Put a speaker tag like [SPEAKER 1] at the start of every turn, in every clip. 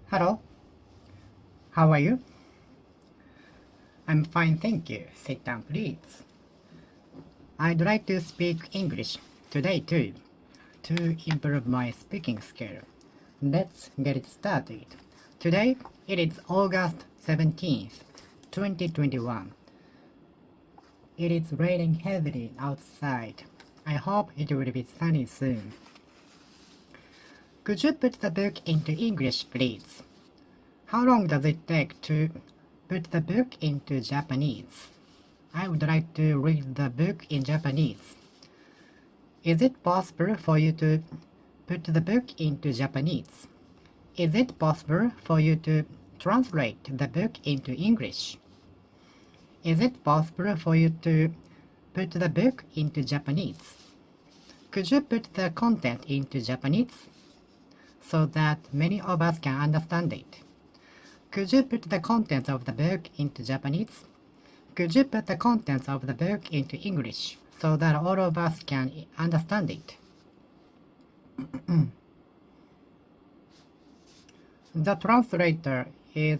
[SPEAKER 1] Hello, how are you? I'm fine, thank you. Sit down, please. I'd like to speak English today too, to improve my speaking skill. Let's get it started. Today it is August 17th, 2021. It is raining heavily outside. I hope it will be sunny soon. Could you put the book into English, please? How long does it take to put the book into Japanese? I would like to read the book in Japanese. Is it possible for you to put the book into Japanese? Is it possible for you to translate the book into English? Is it possible for you to put the book into Japanese? Could you put the content into Japanese so that many of us can understand it? Could you put the contents of the book into Japanese? Could you put the contents of the book into English so that all of us can understand it? The translator is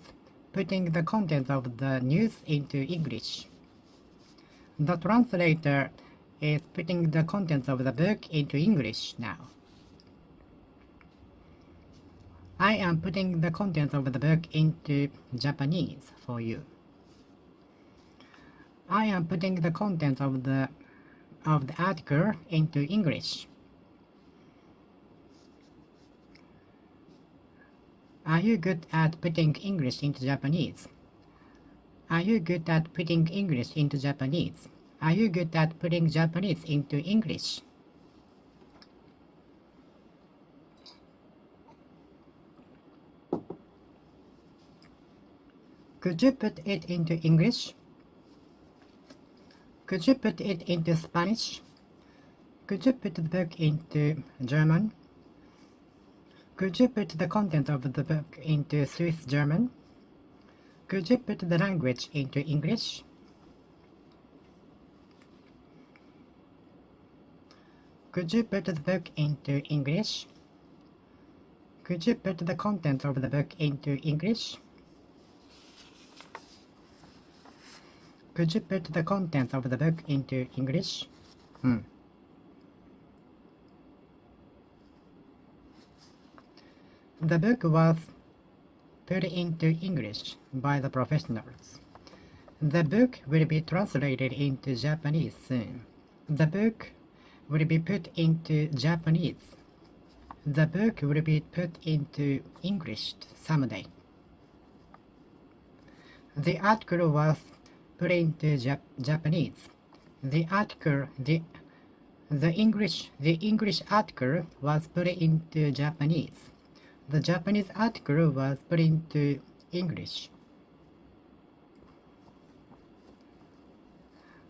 [SPEAKER 1] putting the contents of the news into English. The translator is putting the contents of the book into English now. I am putting the contents of the book into Japanese for you. I am putting the contents of the article into English. Are you good at putting English into Japanese? Are you good at putting English into Japanese? Are you good at putting Japanese into English? Could you put it into English? Could you put it into Spanish? Could you put the book into German? Could you put the content of the book into Swiss German? Could you put the language into English? Could you put the book into English? Could you put the content of the book into English? Could you put the contents of the book into English? The book was put into English by the professionals. The book will be translated into Japanese soon. The book will be put into Japanese. The book will be put into English someday. The article was put into Japanese. The English article was put into Japanese. The Japanese article was put into English.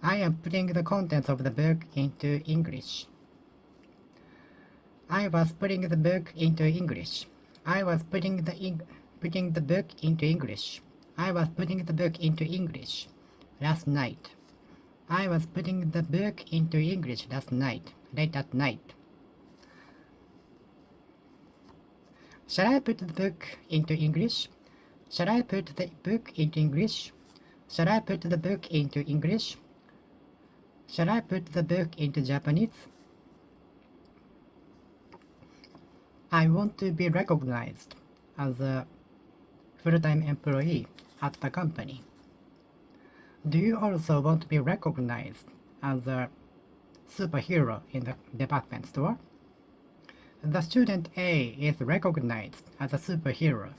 [SPEAKER 1] I am putting the contents of the book into English. I was putting the book into English. I was putting the book into English. I was putting the book into English last night. I was putting the book into English last night, late at night. Shall I put the book into English? Shall I put the book into English? Shall I put the book into English? Shall I put the book into Japanese? I want to be recognized as a full-time employee at the company. Do you also want to be recognized as a superhero in the department store? The student A is recognized as a superhero.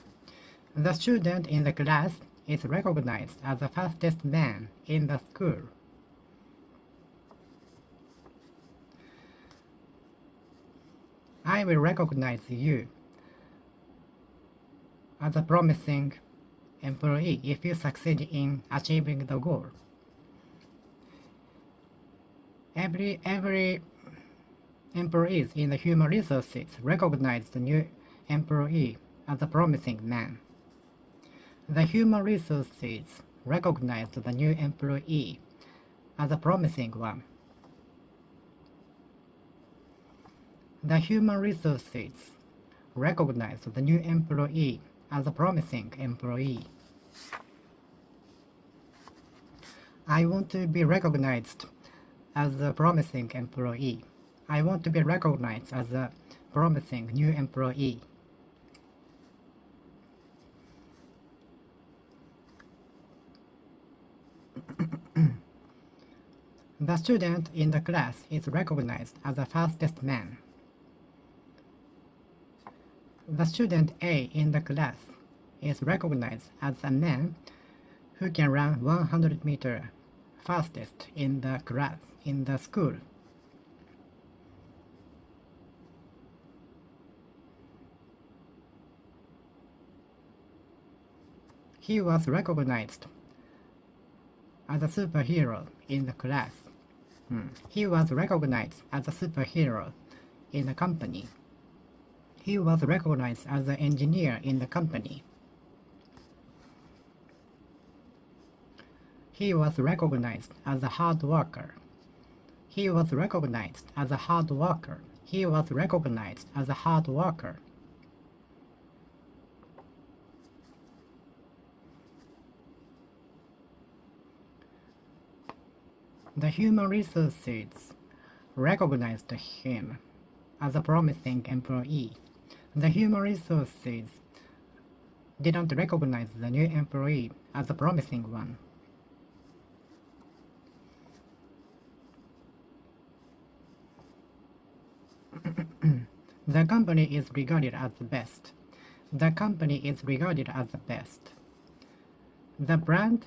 [SPEAKER 1] The student in the class is recognized as the fastest man in the school. I will recognize you as a promising employee if you succeed in achieving the goal. Every employees in the human resources recognize the new employee as a promising man. The human resources recognize the new employee as a promising one. The human resources recognize the new employee as a promising employee. I want to be recognized as a promising employee. I want to be recognized as a promising new employee. The student in the class is recognized as the fastest man. The student A in the class is recognized as a man who can run 100 meters fastest in the class, in the school. He was recognized as a superhero in the class. He was recognized as a superhero in the company. He was recognized as an engineer in the company. He was recognized as a hard worker. He was recognized as a hard worker. He was recognized as a hard worker. The human resources recognized him as a promising employee. The human resources didn't recognize the new employee as a promising one. The company is regarded as the best. The company is regarded as the best. The brand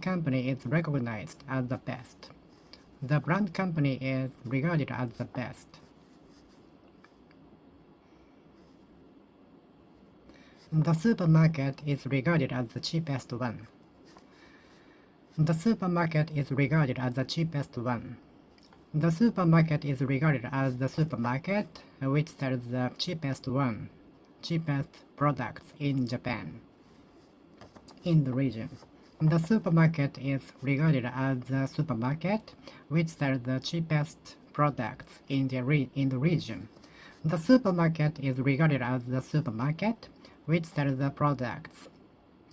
[SPEAKER 1] company is recognized as the best. The brand company is regarded as the best. The supermarket is regarded as the cheapest one. The supermarket is regarded as the cheapest one. The supermarket is regarded as the supermarket which sells the cheapest products in Japan, in the region. The supermarket is regarded as the supermarket which sells the cheapest products in the region. The supermarket is regarded as the supermarket which sells the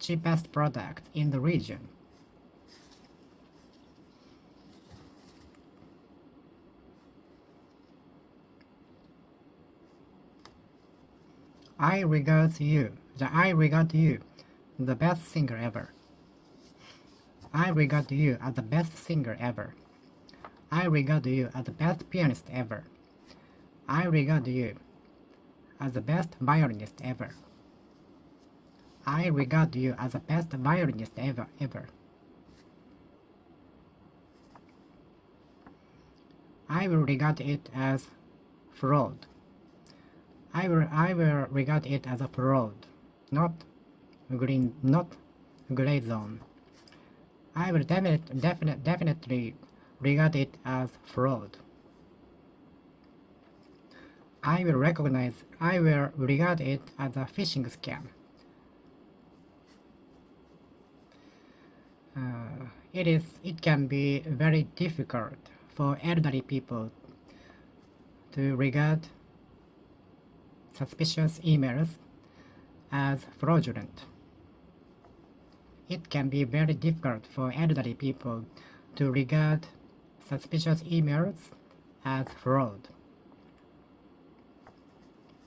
[SPEAKER 1] cheapest products in the region. I regard you, the best singer ever. I regard you as the best singer ever. I regard you as the best pianist ever. I regard you as the best violinist ever. I regard you as the best violinist ever. I will regard it as fraud. I will regard it as a fraud, not gray zone. I will definitely regard it as fraud. I will regard it as a phishing scam. It can be very difficult for elderly people to regard suspicious emails as fraudulent. It can be very difficult for elderly people to regard suspicious emails as fraud.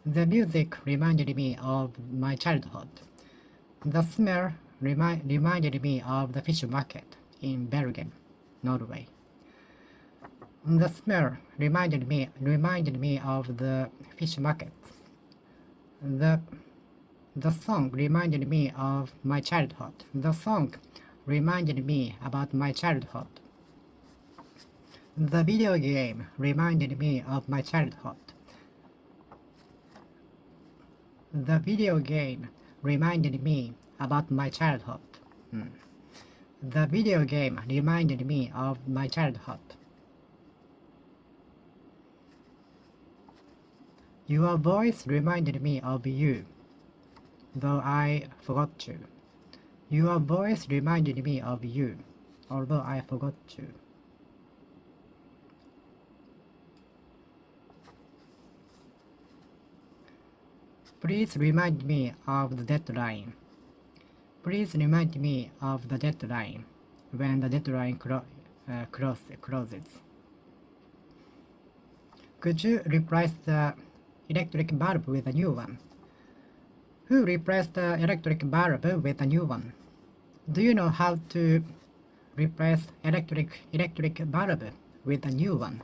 [SPEAKER 1] The music reminded me of my childhood. The smell reminded me of the fish market in Bergen, Norway. The smell reminded me of the fish market. The song reminded me of my childhood. The song reminded me about my childhood. The video game reminded me of my childhood. The video game reminded me about my childhood. The video game reminded me of my childhood. Your voice reminded me of you, though I forgot you. Your voice reminded me of you, although I forgot you. Please remind me of the deadline. Please remind me of the deadline when the deadline closes. Could you replace the electric bulb with a new one? Who replaced the electric bulb with a new one? Do you know how to replace electric bulb with a new one?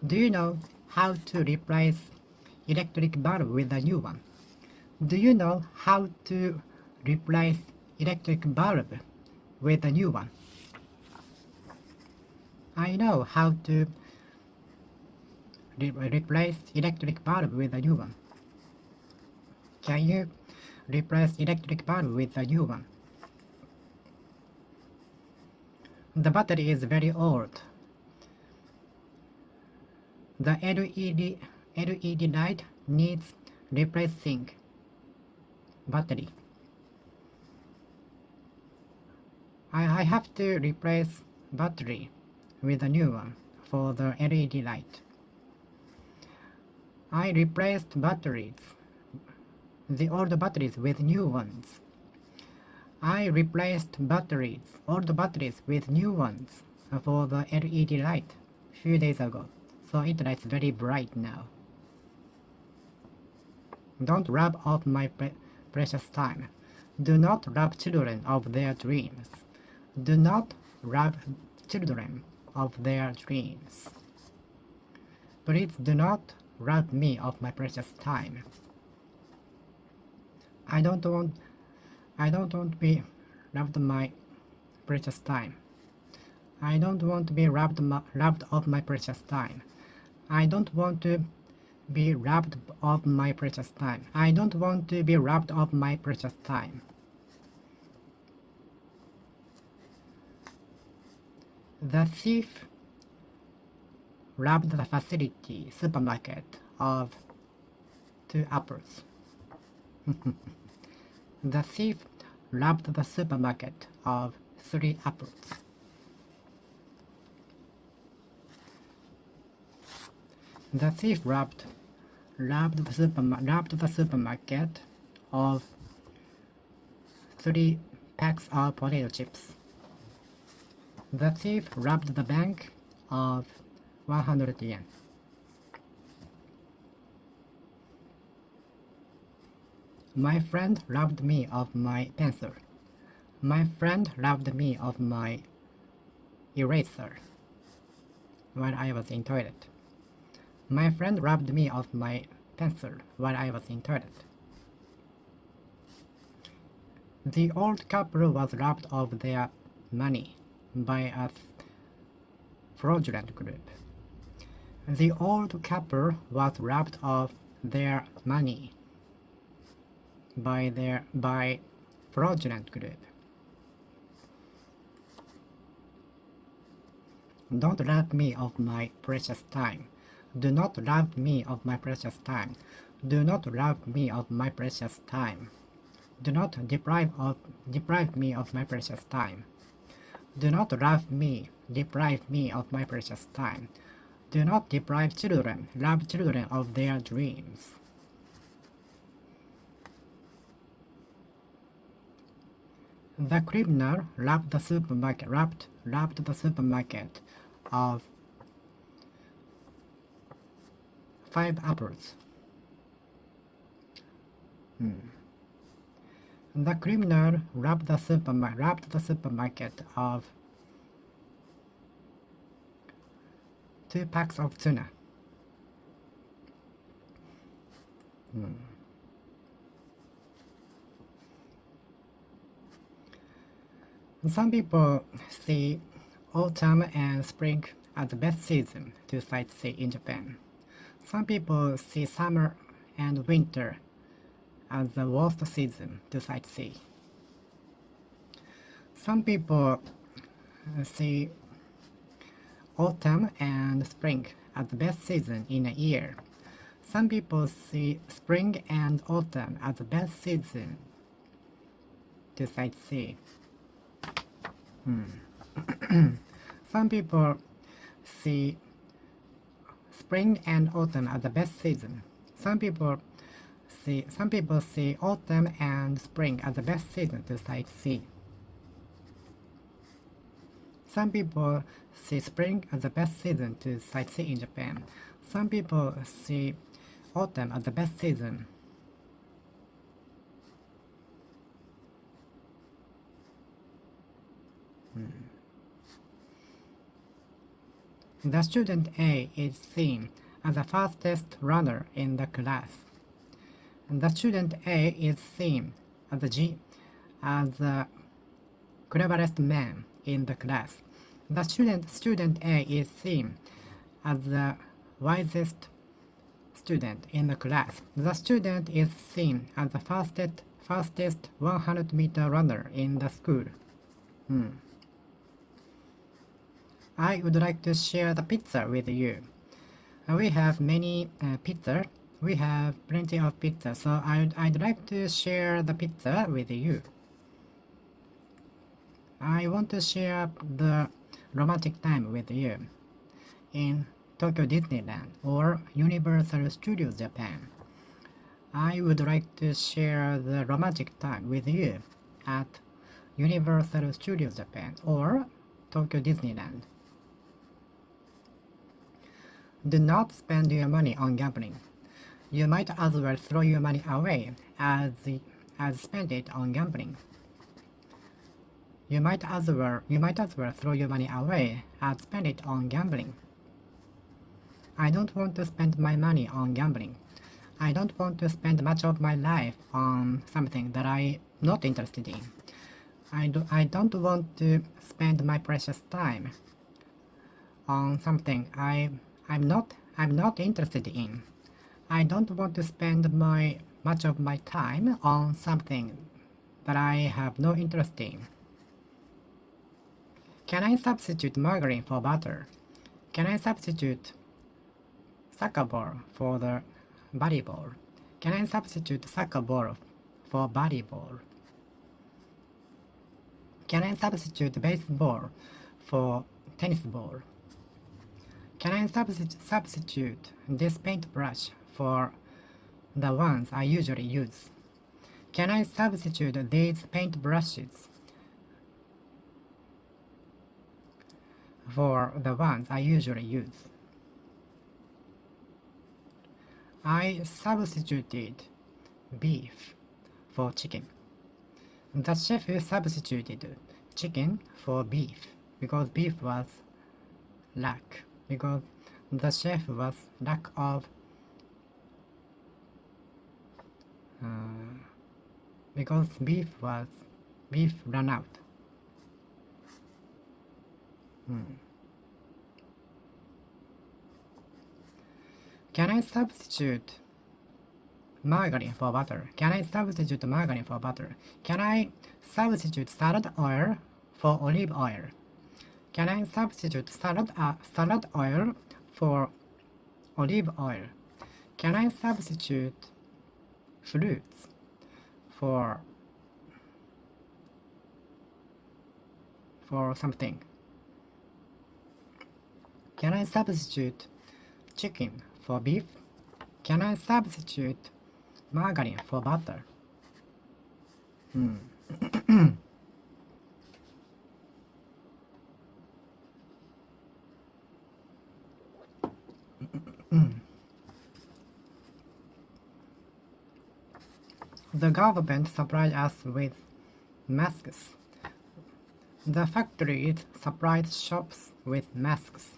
[SPEAKER 1] Do you know how to replace electric bulb with a new one? Do you know how to replace electric bulb with a new one? I know how to replace electric bulb with a new one. Can you replace electric bulb with a new one? The battery is very old. The LED light needs replacing. Battery. I have to replace battery with a new one for the LED light. I replaced the old batteries with new ones. I replaced old batteries with new ones for the LED light a few days ago, so it lights very bright now. Don't rub off my precious time. Do not rob children of their dreams. Do not rob children of their dreams. Please do not rob me of my precious time. I don't want to be robbed my precious time. I don't want to be robbed of my precious time. I don't want to be robbed of my precious time. I don't want to be robbed of my precious time. The thief robbed the facility supermarket of 2 apples. The thief robbed the supermarket of 3 apples. The thief robbed the supermarket of 3 packs of potato chips. The thief robbed the bank of 100 yen. My friend robbed me of my pencil. My friend robbed me of my eraser while I was in toilet. My friend robbed me of my pencil while I was in toilet. The old couple was robbed of their money by a fraudulent group. The old couple was robbed of their money by fraudulent group. Don't rob me of my precious time. Do not rob me of my precious time. Do not rob me of my precious time. Do not deprive me of my precious time. Do not rob me, deprive me of my precious time. Do not rob children of their dreams. The criminal robbed the supermarket of 5 apples. The criminal robbed the supermarket of 2 packs of tuna. Some people see autumn and spring as the best season to sightsee in Japan. Some people see summer and winter as the worst season to sightsee. Some people see autumn and spring as the best season in a year. Some people see spring and autumn as the best season to sightsee. Some people see spring and autumn as the best season. Some people some people see autumn and spring as the best season to sightsee. Some people see spring as the best season to sightsee in Japan. Some people see autumn as the best season. The student A is seen as the fastest runner in the class. The student A is seen as the cleverest man in the class. The student A is seen as the wisest student in the class. The student is seen as the fastest 100-meter runner in the school. I would like to share the pizza with you. We have many pizza. We have plenty of pizza, so I'd like to share the pizza with you. I want to share the romantic time with you in Tokyo Disneyland or Universal Studios Japan. I would like to share the romantic time with you at Universal Studios Japan or Tokyo Disneyland. Do not spend your money on gambling. You might as well throw your money away as spend it on gambling. You might as well throw your money away as spend it on gambling. I don't want to spend my money on gambling. I don't want to spend much of my life on something that I'm not interested in. I don't want to spend my precious time on something I'm not interested in. I don't want to spend much of my time on something that I have no interest in. Can I substitute margarine for butter? Can I substitute soccer ball for the volleyball? Can I substitute soccer ball for volleyball? Can I substitute baseball for tennis ball? Can I substitute this paintbrush for the ones I usually use? Can I substitute these paintbrushes for the ones I usually use? I substituted beef for chicken. The chef substituted chicken for beef because beef was lack. Because the chef was lack of because beef ran out. Can I substitute margarine for butter? Can I substitute margarine for butter? Can I substitute salad oil for olive oil? Can I substitute salad oil for olive oil? Can I substitute fruits for something? Can I substitute chicken for beef? Can I substitute margarine for butter? The government supplied us with masks. The factories supplied shops with masks.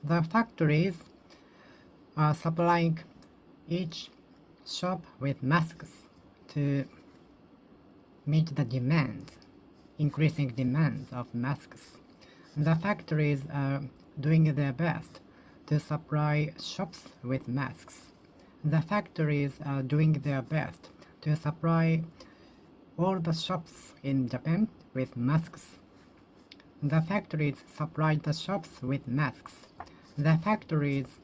[SPEAKER 1] The factories are supplying each shop with masks to meet the demands, increasing demands of masks. The factories are doing their best to supply shops with masks. The factories are doing their best to supply all the shops in Japan with masks. The factories supplied the shops with masks. The factories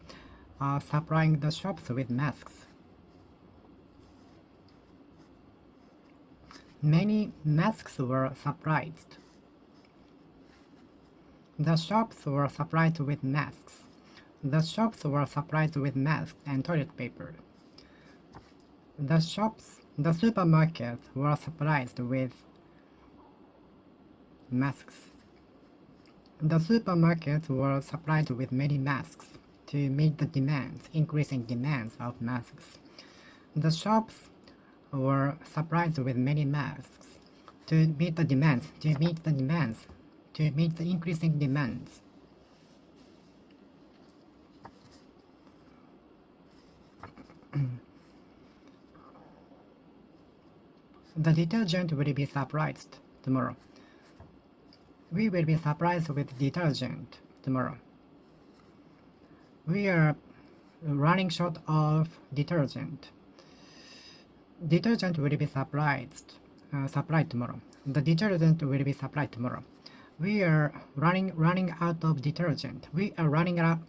[SPEAKER 1] are supplying the shops with masks. Many masks were supplied. The shops were supplied with masks. The shops were supplied with masks and toilet paper. The supermarkets were supplied with masks. The supermarkets were supplied with many masks to meet the increasing demands of masks. The shops were supplied with many masks to meet the increasing demands. The detergent will be surprised tomorrow. We will be surprised with detergent tomorrow. We are running short of detergent. Detergent will be supplied tomorrow. The detergent will be supplied tomorrow. We are running out of detergent. We are running out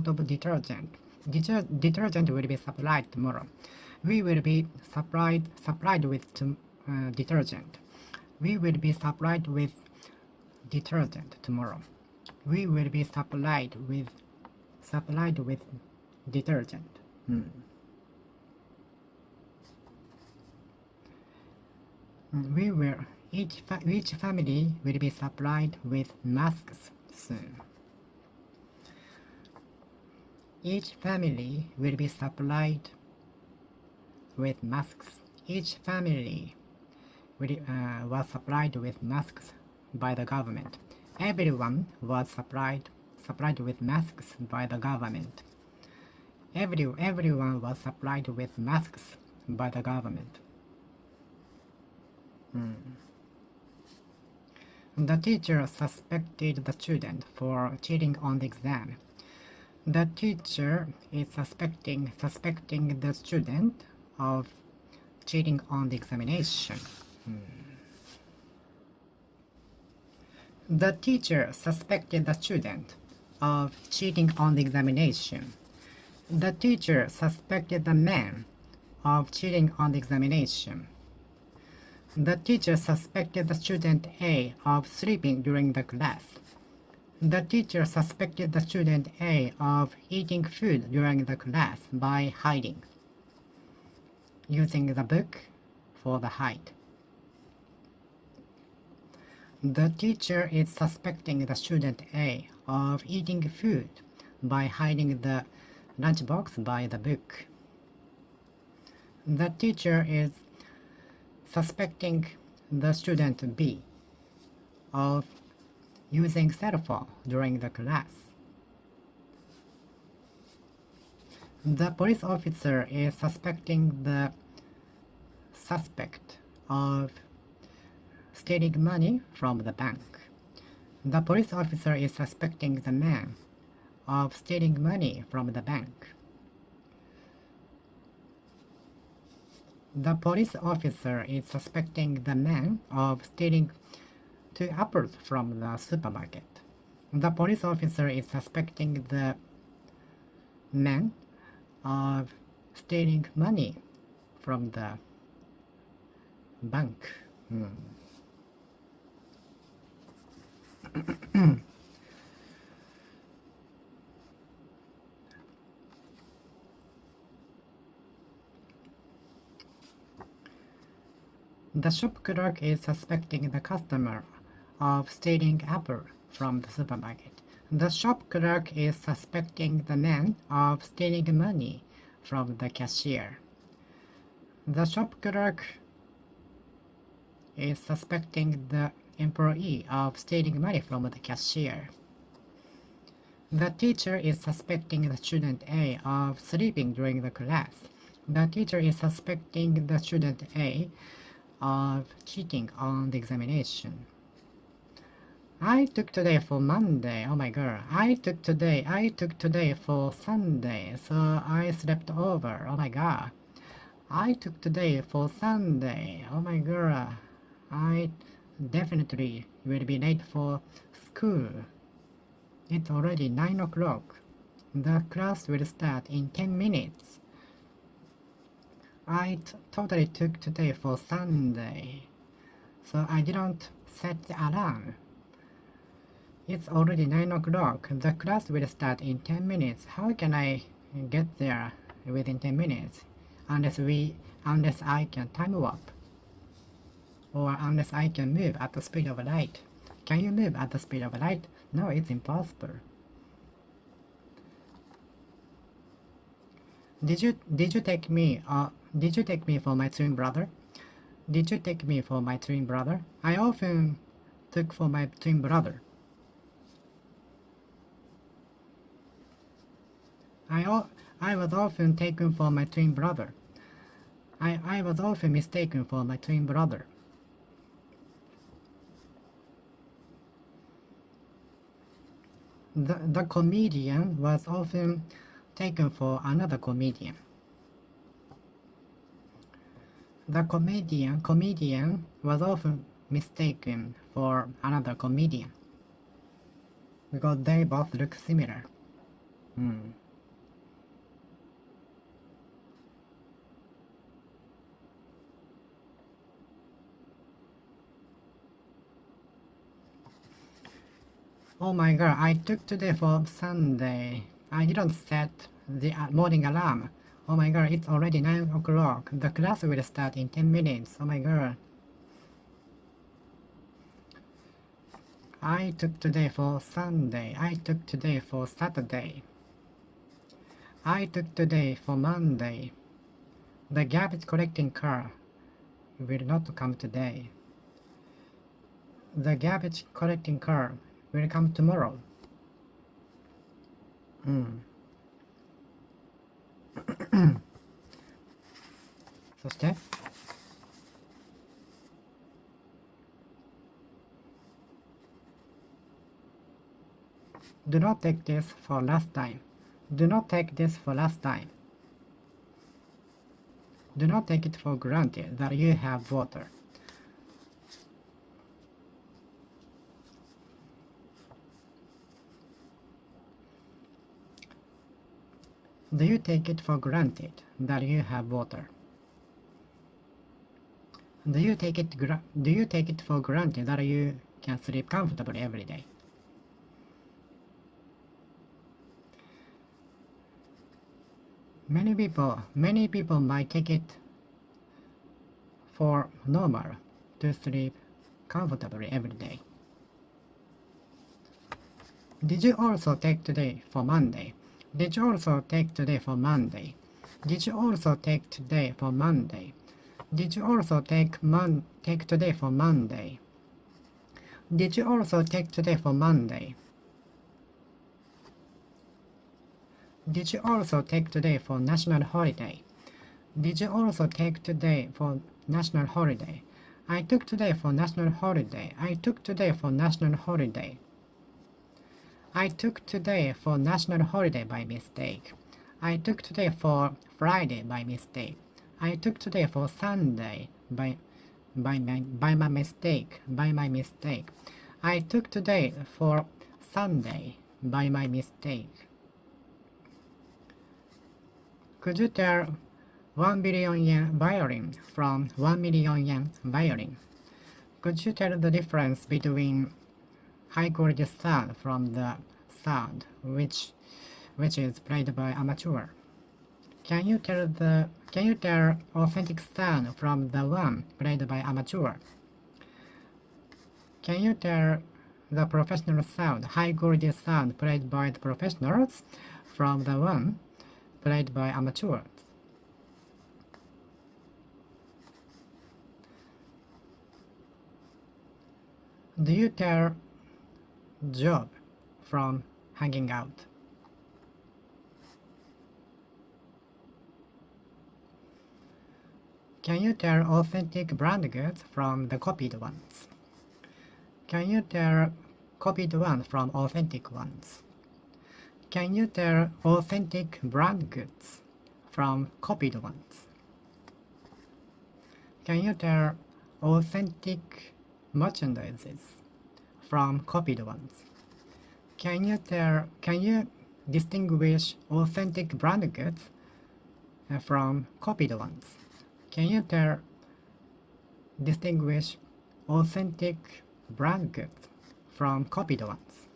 [SPEAKER 1] of detergent. Detergent will be supplied tomorrow. We will be supplied with detergent. We will be supplied with detergent tomorrow. We will be supplied with detergent. We will each family will be supplied with masks soon. Each family will be supplied with masks. Each family was supplied with masks by the government. Everyone was supplied with masks by the government. Everyone was supplied with masks by the government. The teacher suspected the student for cheating on the exam. The teacher is suspecting the student of cheating on the examination. The teacher suspected the student of cheating on the examination. The teacher suspected the man of cheating on the examination. The teacher suspected the student A of sleeping during the class. The teacher suspected the student A of eating food during the class by hiding, using the book for the hide. The teacher is suspecting the student A of eating food by hiding the lunchbox by the book. The teacher is suspecting the student B of using cell phone during the class. The police officer is suspecting the suspect of stealing money from the bank. The police officer is suspecting the man of stealing money from the bank. The police officer is suspecting the man of stealing 2 apples from the supermarket. The police officer is suspecting the man of stealing money from the bank. The shop clerk is suspecting the customer of stealing apple from the supermarket. The shop clerk is suspecting the man of stealing money from the cashier. The shop clerk is suspecting the employee of stealing money from the cashier. The teacher is suspecting the student A of sleeping during the class. The teacher is suspecting the student A of cheating on the examination. I took today for Monday. Oh my god. I took today for Sunday, so I slept over. Oh my god. I took today for Sunday. Oh my god. I definitely will be late for school. It's already 9 o'clock. The class will start in 10 minutes. I totally took today for Sunday, so I didn't set the alarm. It's already 9 o'clock. The class will start in 10 minutes. How can I get there within 10 minutes? unless I can time warp, or unless I can move at the speed of light. Can you move at the speed of light? No, it's impossible. Did you take me for my twin brother? Did you take me for my twin brother? I often took for my twin brother. I was often taken for my twin brother. I was often mistaken for my twin brother. The comedian was often taken for another comedian. The comedian was often mistaken for another comedian because they both look similar. Oh my god, I took today for Sunday. I didn't set the morning alarm. Oh my god, it's already 9 o'clock. The class will start in 10 minutes. Oh my god. I took today for Sunday. I took today for Saturday. I took today for Monday. The garbage collecting car will not come today. The garbage collecting car will come tomorrow. そして Do not take this for last time. Do not take this for last time. Do not take it for granted that you have water. Do you take it for granted that you have water? Do you take it for granted that you can sleep comfortably every day? Many people might take it for normal to sleep comfortably every day. Did you also take today for Monday? Did you also take today for Monday? Did you also take today for Monday? Did you also take today for Monday? Did you also take today for Monday? Did you also take today for national holiday? Did you also take today for national holiday? I took today for national holiday. I took today for national holiday. I took today for national holiday by mistake. I took today for Friday by mistake. I took today for Sunday by my mistake. I took today for Sunday by my mistake. Could you tell 1 billion yen violin from 1 million yen violin? Could you tell the difference between high quality sound from the sound which is played by amateur? Can you tell authentic sound from the one played by amateur? Can you tell the professional sound, high quality sound played by the professionals from the one played by amateurs? Do you tell job from hanging out? Can you tell authentic brand goods from the copied ones? Can you tell copied ones from authentic ones? Can you tell authentic brand goods from copied ones? Can you tell authentic merchandises from copied ones? Can you distinguish authentic brand goods from copied ones? Can you distinguish authentic brand goods from copied ones?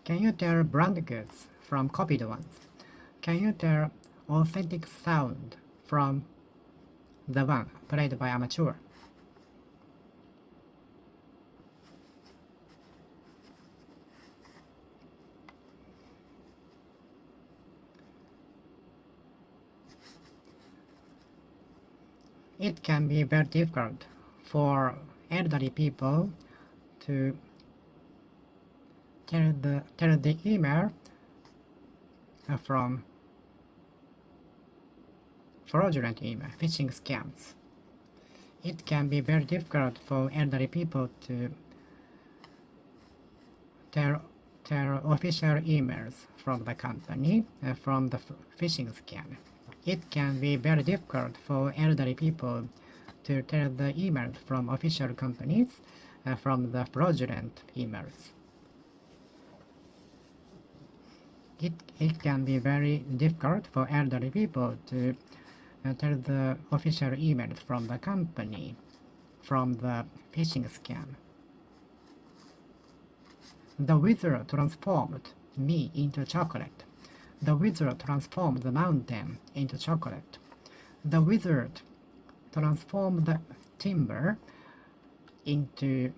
[SPEAKER 1] Can you tell brand goods from copied ones? Can you tell authentic sound from the one played by amateur. It can be very difficult for elderly people to tell the email from fraudulent email, phishing scams. It can be very difficult for elderly people to tell official emails from the company from the phishing scam. It can be very difficult for elderly people to tell the emails from official companies from the fraudulent emails. It can be very difficult for elderly people to tell the official emails from the company from the phishing scam. The wizard transformed me into chocolate. The wizard transformed the mountain into chocolate. The wizard transformed the timber into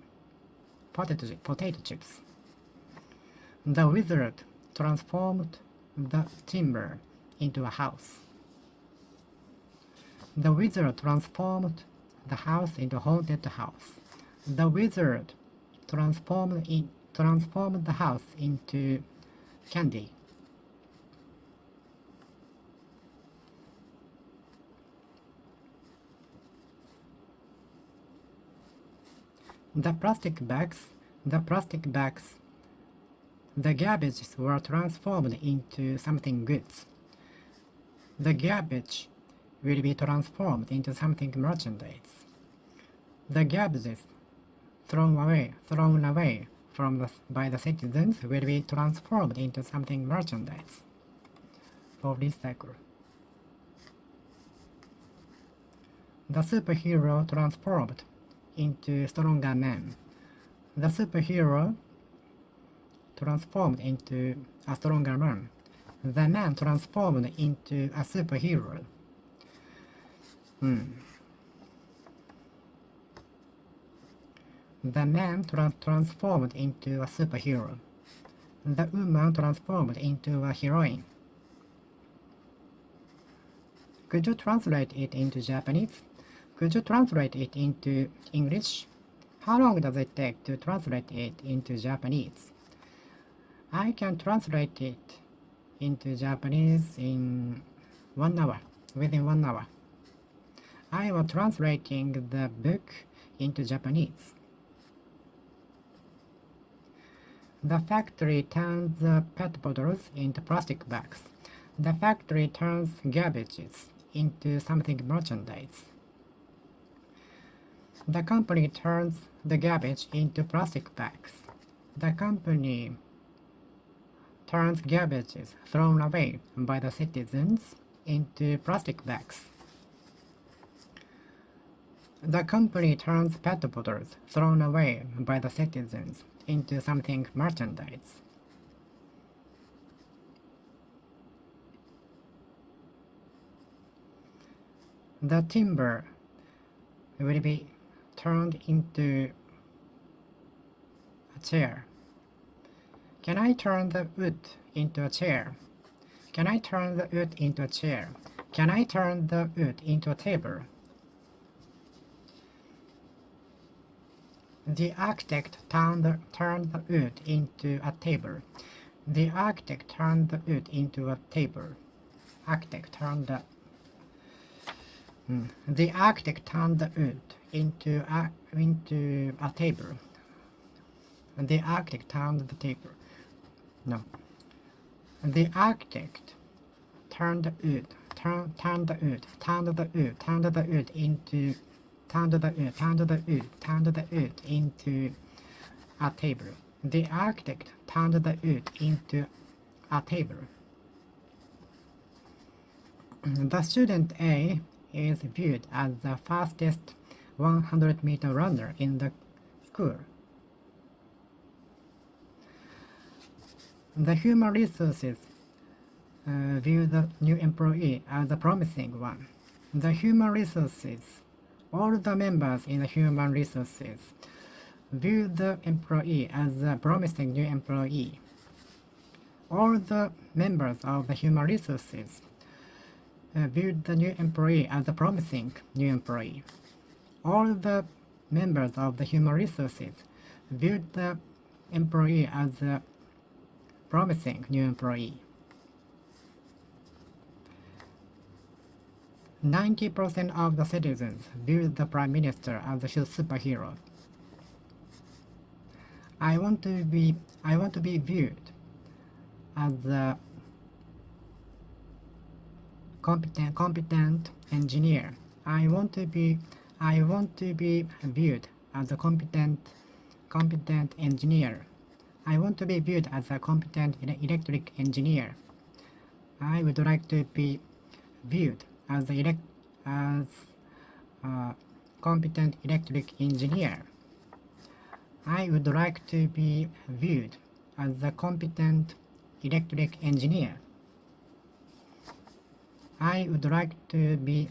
[SPEAKER 1] potato chips. The wizard transformed the timber into a house. The wizard transformed the house into a haunted house. The wizard transformed the house into candy. The garbage were transformed into something good. The garbage will be transformed into something merchandise. The garbage thrown away by the citizens will be transformed into something merchandise for recycle. The superhero transformed into stronger man. The superhero transformed into a stronger man. The man transformed into a superhero. The man transformed into a superhero. The woman transformed into a heroine. Could you translate it into Japanese? Could you translate it into English? How long does it take to translate it into Japanese? I can translate it into Japanese in 1 hour, within 1 hour. I was translating the book into Japanese. The factory turns pet bottles into plastic bags. The factory turns garbages into something merchandise. The company turns the garbage into plastic bags. The company turns garbages thrown away by the citizens into plastic bags. The company turns pet bottles thrown away by the citizens into something merchandise. The timber will be turned into a chair. Can I turn the wood into a chair? Can I turn the wood into a chair? Can I turn the wood into a table? The architect turned the wood into a table. The architect turned the wood into a table. The architect turned the wood into a table. The architect turned the table. No. The architect turned the wood into a table. The architect turned the wood into a table. The student A is viewed as the fastest 100-meter runner in the school. The human resources view the new employee as a promising one. The human resources. All the members in the human resources view the employee as a promising new employee. All the members of the human resources viewed the new employee as a promising new employee. All the members of the human resources viewed the employee as a promising new employee. 90% of the citizens viewed the Prime Minister as a superhero. I want to be viewed as a competent engineer. I want to be viewed as a competent engineer. I want to be viewed as a competent electric engineer. I would like to be viewed as a competent electric engineer. I would like to be viewed as a competent electric engineer. I would like to be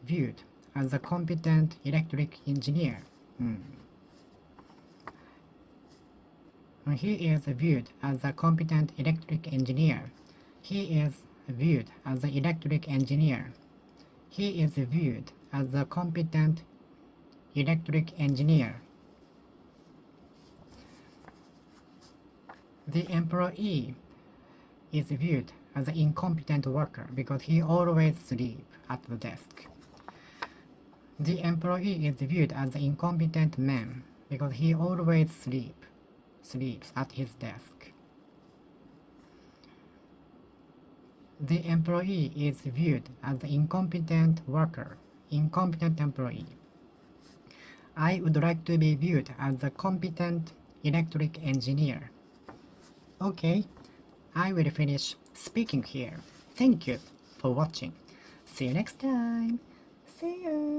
[SPEAKER 1] viewed as a competent electric engineer. He is viewed as a competent electric engineer. He is viewed as an electric engineer. He is viewed as a competent electric engineer. The employee is viewed as an incompetent worker because he always sleeps at the desk. The employee is viewed as an incompetent man because he always sleeps at his desk. The employee is viewed as an incompetent worker, incompetent employee. I would like to be viewed as a competent electric engineer. Okay, I will finish speaking here. Thank you for watching. See you next time. See you.